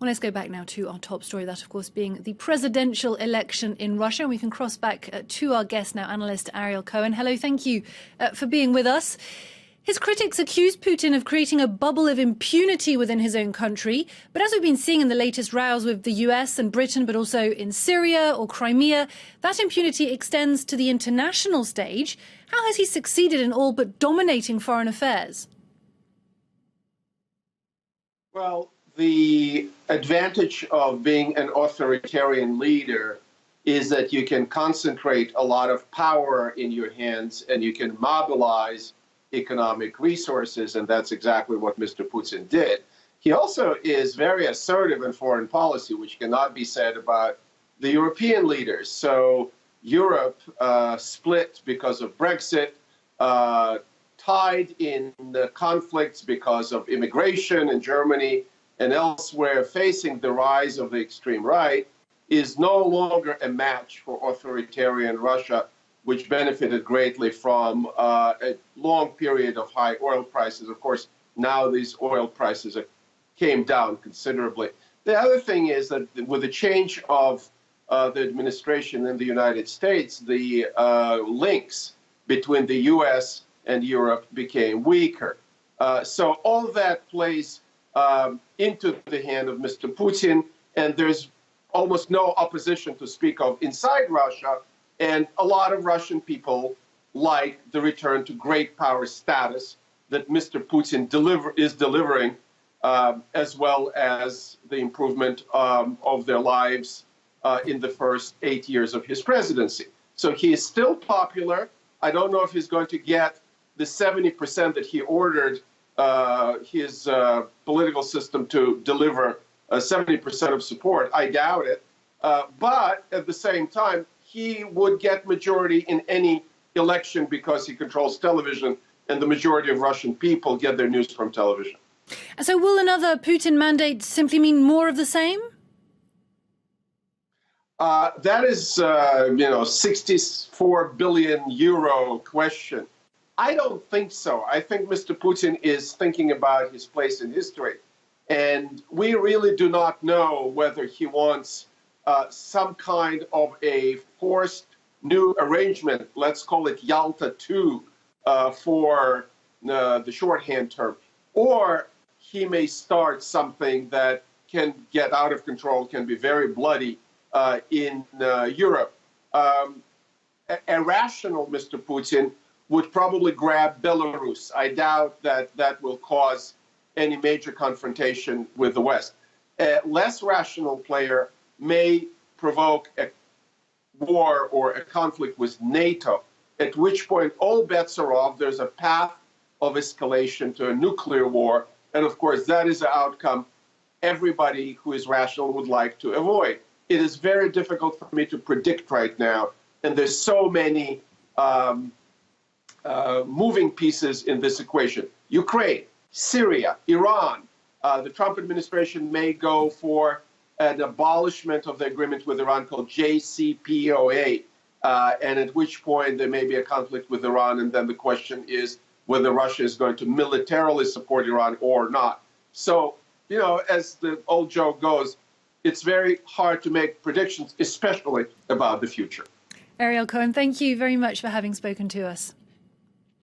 Well, let's go back now to our top story, that, of course, being the presidential election in Russia. And we can cross back to our guest now, analyst Ariel Cohen. Hello, thank you for being with us. His critics accuse Putin of creating a bubble of impunity within his own country. But as we've been seeing in the latest rows with the US and Britain, but also in Syria or Crimea, that impunity extends to the international stage. How has he succeeded in all but dominating foreign affairs? Well, the advantage of being an authoritarian leader is that you can concentrate a lot of power in your hands and you can mobilize economic resources, and that's exactly what Mr. Putin did. He also is very assertive in foreign policy, which cannot be said about the European leaders. So Europe split because of Brexit, tied in the conflicts because of immigration in Germany and elsewhere, facing the rise of the extreme right, is no longer a match for authoritarian Russia, which benefited greatly from a long period of high oil prices. Of course, now these oil prices came down considerably. The other thing is that with the change of the administration in the United States, the links between the U.S. and Europe became weaker. So all that plays into the hand of Mr. Putin, and there's almost no opposition to speak of inside Russia. And a lot of Russian people like the return to great power status that Mr. Putin is delivering, as well as the improvement of their lives in the first 8 years of his presidency. So he is still popular. I don't know if he's going to get the 70% that he ordered his political system to deliver 70% of support. I doubt it. But at the same time, he would get majority in any election because he controls television, and the majority of Russian people get their news from television. So will another Putin mandate simply mean more of the same? That is, 64 billion euro question. I don't think so. I think Mr. Putin is thinking about his place in history. And we really do not know whether he wants some kind of a forced new arrangement, let's call it Yalta II for the shorthand term, or he may start something that can get out of control, can be very bloody in Europe. A rational Mr. Putin would probably grab Belarus. I doubt that that will cause any major confrontation with the West. A less rational player may provoke a war or a conflict with NATO, at which point all bets are off. There's a path of escalation to a nuclear war. And of course, that is an outcome everybody who is rational would like to avoid. It is very difficult for me to predict right now. And there's so many moving pieces in this equation. Ukraine, Syria, Iran. The Trump administration may go for an abolishment of the agreement with Iran called JCPOA, and at which point there may be a conflict with Iran, and then the question is whether Russia is going to militarily support Iran or not. So, as the old joke goes, it's very hard to make predictions, especially about the future. Ariel Cohen, thank you very much for having spoken to us.